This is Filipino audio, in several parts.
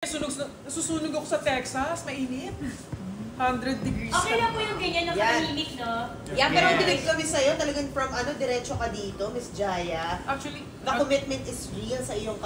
Nasusunog ako sa Texas, mainit. 100 degrees. Okay lang po yung ganyan na tahimik, no? Yeah, pero dinig kami sa'yo, talagang from diretso ka dito, Miss Jaya. Actually, the commitment is real sa iyong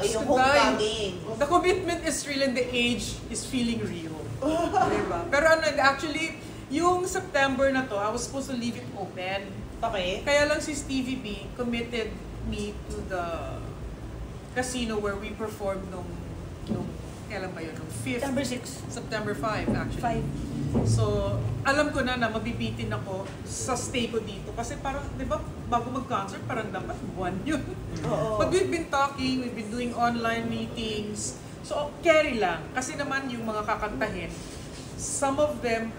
iyong homecoming. The commitment is real and the age is feeling real. Diba? Pero actually, yung September na to, I was supposed to leave it open. Okay. Kaya lang si Stevie B committed me to the casino where we performed nung kailan ba yun? Nung 5th? September 5 actually. 5. So, alam ko na mabibitin ako sa stay ko dito. Kasi parang, di ba, bago mag-concert, parang dapat buwan yun. But we've been talking, we've been doing online meetings. So, carry lang. Kasi naman yung mga kakantahin, some of them,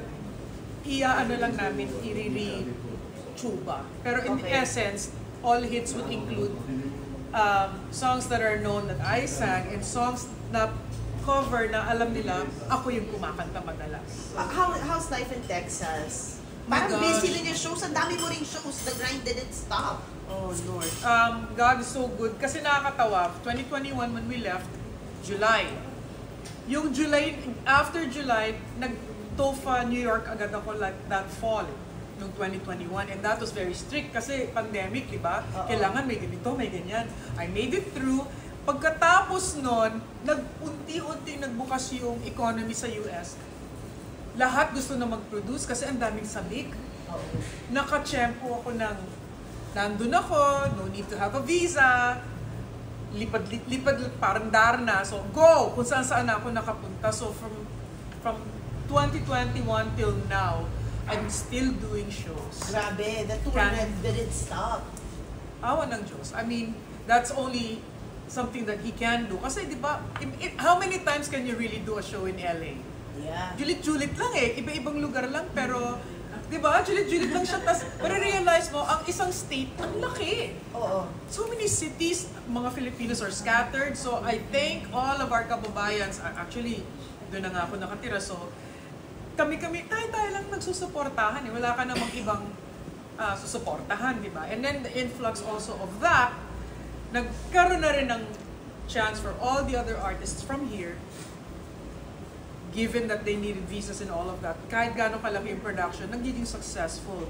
ano lang namin, i-re-tuba. Pero in the essence, all hits would include songs that are known that I sang and songs na cover na alam nila ako yung kumakanta madalas. How's life in Texas? Parang busy din yung shows. Ang dami mo ring shows. The grind didn't stop. Oh Lord. God is so good. Kasi nakakatawa. 2021 when we left, July. Yung July, after July, nag-TOFA New York agad ako like that fall. Noong 2021. And that was very strict kasi pandemic, di ba? Kailangan may ganito, may ganyan. I made it through. Pagkatapos nun, unti-unti nagbukas yung economy sa US. Lahat gusto na mag-produce kasi ang daming sabik. Naka-tsempo ako nandun ako, no need to have a visa. Lipad, parang Darna. So, go! Kung saan ako nakapunta. So, from 2021 till now, I'm still doing shows. Grabe, the tour didn't stop. Awa ng Diyos. I mean, that's only something that he can do. Kasi di ba, how many times can you really do a show in LA? Yeah. Julit-julit lang iba-ibang lugar lang, pero di ba, julit-julit lang siya. Tapos, realize mo, ang isang state, ang laki. So many cities, mga Filipinos are scattered. So I thank all of our kababayans. Actually, doon na nga ako nakatira. So, kami-kami, tayo lang nagsusuportahan. Wala ka namang ibang susuportahan, di ba? And then the influx also of that, nagkaroon na rin ng chance for all the other artists from here, given that they needed visas and all of that, kahit gano'ng kalaki yung production, nagiging successful.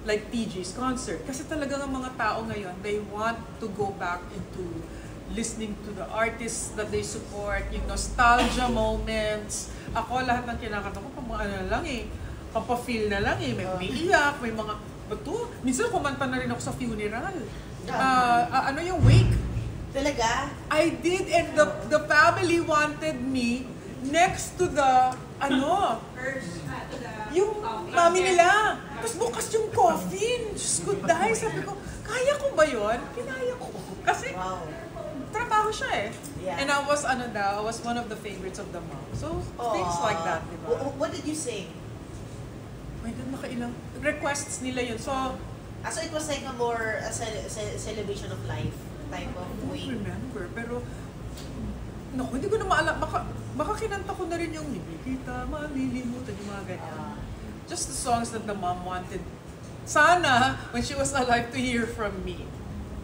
Like TJ's concert. Kasi talagang ang mga tao ngayon, they want to go back into listening to the artists that they support, yung nostalgia moments. Ako, lahat ng kinakanta ko, pampafeel na lang may umiiyak, may mga, bato, minsan kumanta na rin ako sa funeral. Yung wake. Talaga? I did, and the family wanted me next to the, yung mami nila. Tapos bukas yung coffin. Diyos ko, dahil sabi ko, kaya ko ba yun? Kinaya ko. Kasi, trabaho siya Yeah. And I was one of the favorites of the mom. So, things like that, diba? What did you sing? My God, nakailang requests nila yun. So it was like a more celebration of life type of way. I don't remember, pero hindi ko na maalala. Baka kinanta ko na rin yung hindi kita malilimutan, yung mga ganyan. Just the songs that the mom wanted. Sana, when she was alive, to hear from me.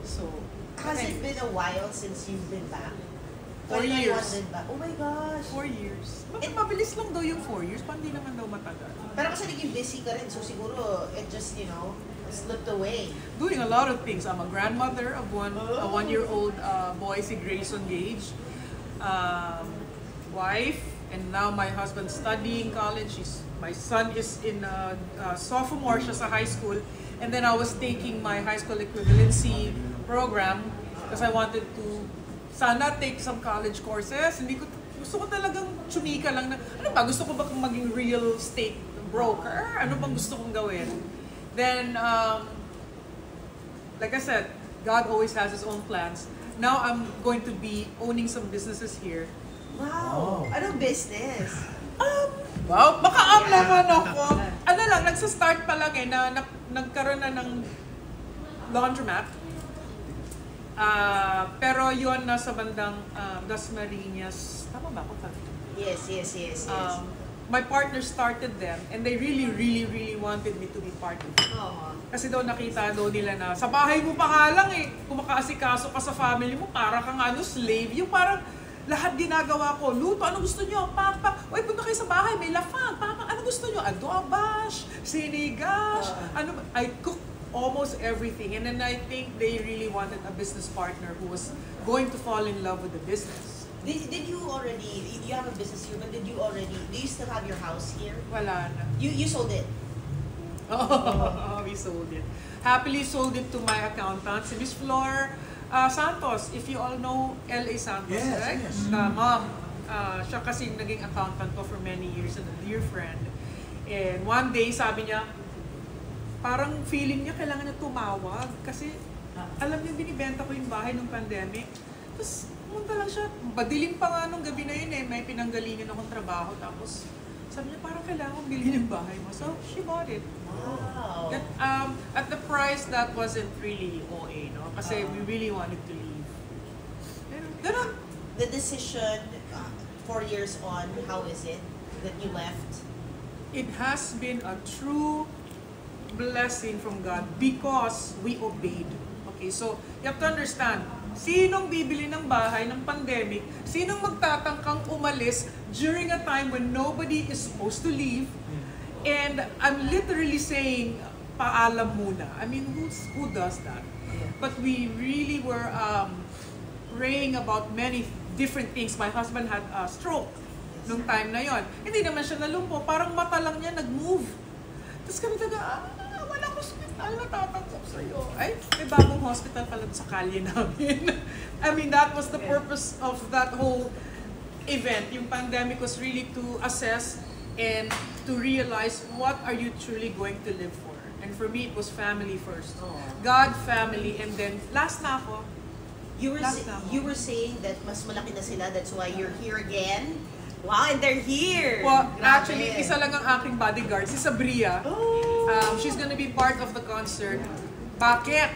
So, has it been a while since you've been back? 4 years. Oh my gosh. 4 years. Mabilis lang daw yung 4 years, pa hindi naman daw matagal. Pero kasi naging busy ka rin, so siguro it just, slipped away. Doing a lot of things. I'm a grandmother of a 1-year-old boy, si Grayson Gage. Wife, and now my husband's studying college. My son is in sophomore siya sa high school. And then I was taking my high school equivalency program because I wanted to sana take some college courses. Gusto ko talagang chumika lang na, gusto ko ba maging real estate broker? Ano bang gusto kong gawin? Then, like I said, God always has His own plans. Now I'm going to be owning some businesses here. Wow! Anong business? Wow, maka-up naman ako. Nagsastart pa lang nagkaroon na ng laundromat. Pero yun nasa bandang Dasmariñas. Tama ba ako? Yes. My partner started them and they really wanted me to be part of it. Kasi daw nakita nila na sa bahay mo pa nga lang kumakaasikaso ka sa family mo, para kang slave. Yung parang lahat ginagawa ko. Luto, ano gusto nyo? Papa, uy, punta kayo sa bahay, may lafang. Papa, ano gusto nyo? Adobash, sinigash, I cook almost everything. And then I think they really wanted a business partner who was going to fall in love with the business. Did you already, you have a business here, but do you still have your house here? Wala na. You sold it? Oh, we sold it. Happily sold it to my accountant, si Miss Flor Santos. If you all know L.A. Santos, Yes, right? yes. Mom, siya kasi naging accountant ko for many years and a dear friend. And one day, sabi niya, parang feeling niya kailangan na tumawag kasi alam niya binibenta ko yung bahay nung pandemic. Tapos pumunta lang siya, badilim pa nga nung gabi na yun eh, may pinanggalingan akong trabaho. Tapos sabi niya parang kailangan kong bilhin yung bahay mo. So she bought it. Wow. At the price that wasn't really OA, no? Kasi we really wanted to leave. Ganun. The decision, 4 years on, how is it that you left? It has been a true blessing from God because we obeyed. Okay, so you have to understand, sinong bibili ng bahay ng pandemic? Sinong magtatangkang umalis during a time when nobody is supposed to leave? And I'm literally saying, paalam muna. I mean, who does that? But we really were praying about many different things. My husband had a stroke nung time na yon. Hindi naman siya nalumpo. Parang mata lang niya nag-move. Tapos kami walang hospital na tatanggap sa'yo. Ay, may bagong hospital pala sa kalye namin. I mean, that was the purpose of that whole event. Yung pandemic was really to assess and to realize what are you truly going to live for. And for me, it was family first. God, family, and then last na ako. You were saying that mas malaki na sila, that's why you're here again. Wow, and they're here! Well, Grabe. actually, isa lang ang aking bodyguard, si Sabria. Oh. She's gonna be part of the concert. Bakit?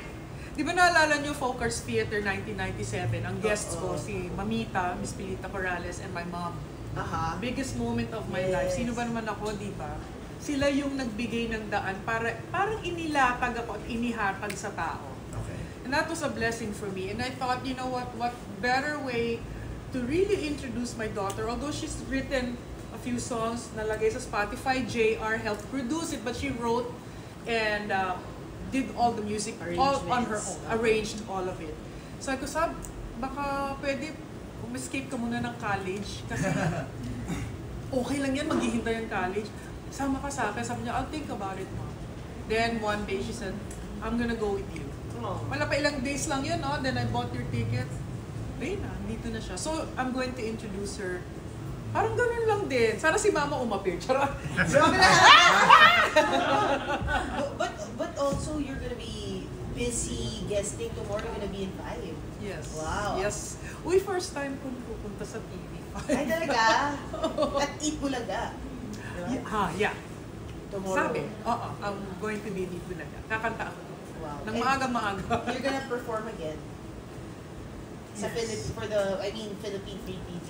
Di ba naalala niyo Folk Arts Theater 1997? Ang guests ko, si Mamita, Miss Pilita Corrales, and my mom. Aha. Biggest moment of my life. Sino ba naman ako, di ba? Sila yung nagbigay ng daan para parang inilatag ako at inihatag sa tao. Okay. And that was a blessing for me. And I thought, you know what better way to really introduce my daughter. Although she's written a few songs, nalagay sa Spotify, JR helped produce it, but she wrote and did all the music all on her own, arranged all of it. So ako sabi, baka pwede escape ka muna ng college kasi okay lang yan, maghihintay ang college. Sama ka sa akin. Sabi niya, I'll think about it, Mom. Then one day she said, I'm gonna go with you. Oh. Wala pa ilang days lang yun, no? Then I bought your ticket. Ayun na, dito na siya. So I'm going to introduce her. Parang ganun lang din. Sana si Mama umapir. Charot. but also you're gonna be busy guesting tomorrow. You're gonna be in 5. Yes. Wow. Yes. Uy, first time kong pupunta sa TV. Ay, talaga? At Eat Bulaga. Yeah. Tomorrow. Sabi, oo, I'm going to be dito na. Kakanta ako. Wow. Nang And maaga-maaga. you're gonna perform again. Sa Yes. Philippine Free TV.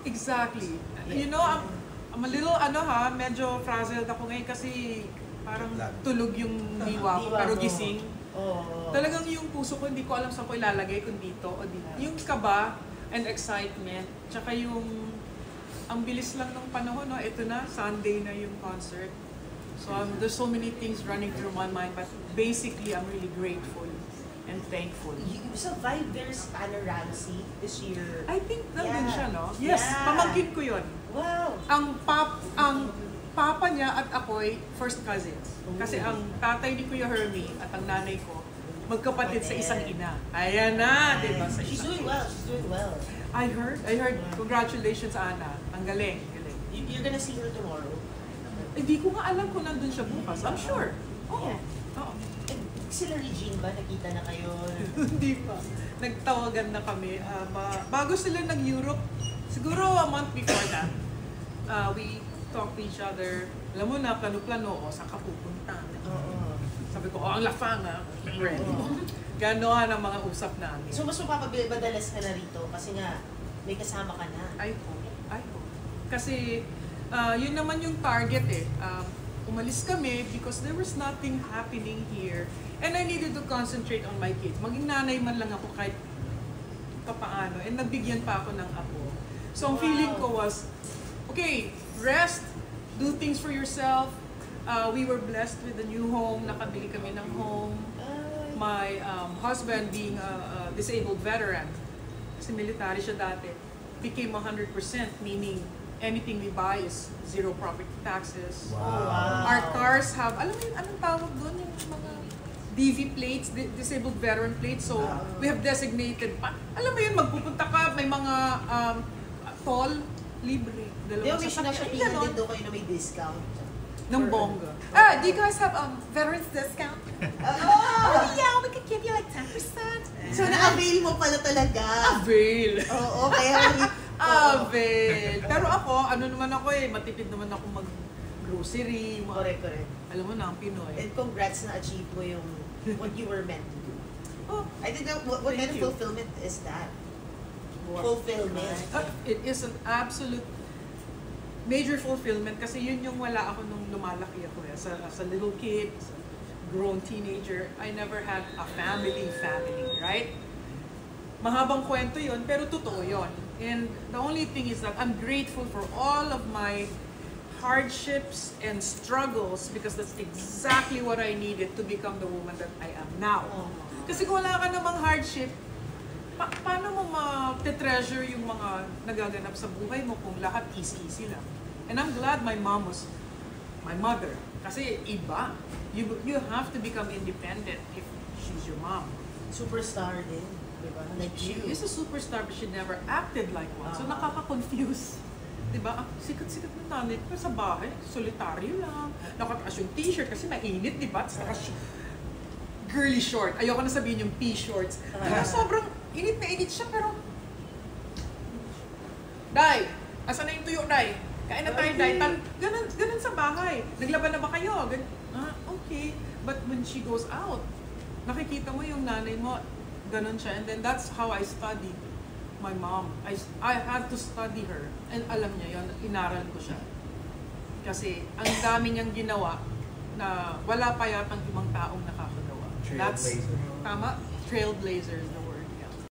Exactly. Yeah. You know, I'm a little, medyo frazzled ako ngayon kasi parang tulog yung diwa ko, Diwa pero mo. gising. Oh. Talagang yung puso ko, hindi ko alam saan ko ilalagay, kung dito o dito. Yung kaba and excitement, tsaka yung, ang bilis lang ng panahon, no? Ito na, Sunday na yung concert. So there's so many things running through my mind, but basically, I'm really grateful and thankful. You survived there's Spanner Ramsey this year. I think nandun Yeah. siya, no? Yes, Yeah. pamangkin ko yun. Wow. Ang papa niya at ako'y first cousins. Kasi ang tatay ni Kuya Hermie at ang nanay ko, magkapatid sa isang ina. Ayan na, di ba? Sa She's isang doing well. She's doing well. I heard. Congratulations, Ana. Ang galing. You're gonna see her tomorrow. Hindi ko nga alam kung nandun siya bukas. I'm sure. Oo. Yeah. Oo. And sila Regine ba? Nakita na kayo? Hindi pa. Nagtawagan na kami. Bago sila nag-Europe, siguro a month before that, we talked to each other. Alam mo na, plano-plano, saan ka pupunta? Oo. Sabi ko, ang lafang ready. Gano'n ang mga usap namin. So mas mapapabadalas ka na rito kasi nga may kasama ka na. I hope. Kasi yun naman yung target eh. Umalis kami because there was nothing happening here. And I needed to concentrate on my kids. Maging nanay man lang ako kahit papaano. And nabigyan pa ako ng apo. So ang feeling ko was, okay, rest, do things for yourself. We were blessed with a new home, nakabili kami ng home. My husband being a disabled veteran, kasi military siya dati, became 100%, meaning anything we buy is zero property taxes. Wow. Our cars have, alam mo yun, anong tawag doon? Yung mga DV plates, disabled veteran plates. So, we have designated, alam mo yun, magpupunta ka, may mga toll, libre. Di ba may sinashoppingan din doon kayo na may discount? Ng bongga. Do you guys have veterans discount? Oh! Yeah, we could give you like 10%. So, na-avail mo pala talaga. Avail. Oo, kaya Avail. Pero ako, ano naman ako matipid naman ako mag-grocery. Correct. Alam mo na, ang Pinoy. And congrats na achieve mo yung what you were meant to do. Oh, I think that what kind of you. fulfillment is that? Fulfillment. It is an absolute major fulfillment kasi yun yung wala ako nung lumalaki ako. As a little kid, as a grown teenager, I never had a family, right? Mahabang kwento yun, pero totoo yun. And the only thing is that I'm grateful for all of my hardships and struggles because that's exactly what I needed to become the woman that I am now. Kasi kung wala ka namang hardship, paano mo ma-treasure yung mga nagaganap sa buhay mo kung lahat easy lang? And I'm glad my mom was my mother. Kasi iba. You have to become independent if she's your mom. Superstar din. Diba? Like She you. is a superstar but she never acted like one. So nakaka-confuse. Diba? Sikat-sikat na nanay ko sa bahay. Solitaryo lang. Nakataas yung t-shirt kasi mainit, diba? Tapos girly short. Ayoko na sabihin yung p-shorts. Diba? Sobrang init na init siya pero... Day! Asan na yung tuyo, Day? Kain na tayo, Day. Ganun sa bahay. Naglaban na ba kayo? Okay. But when she goes out, nakikita mo yung nanay mo, ganun siya. And then that's how I studied my mom. I had to study her. And alam niya yun, inaral ko siya. Kasi ang dami niyang ginawa na wala pa yatang ibang taong nakakagawa. Trailblazer. Tama? Trailblazer is the word.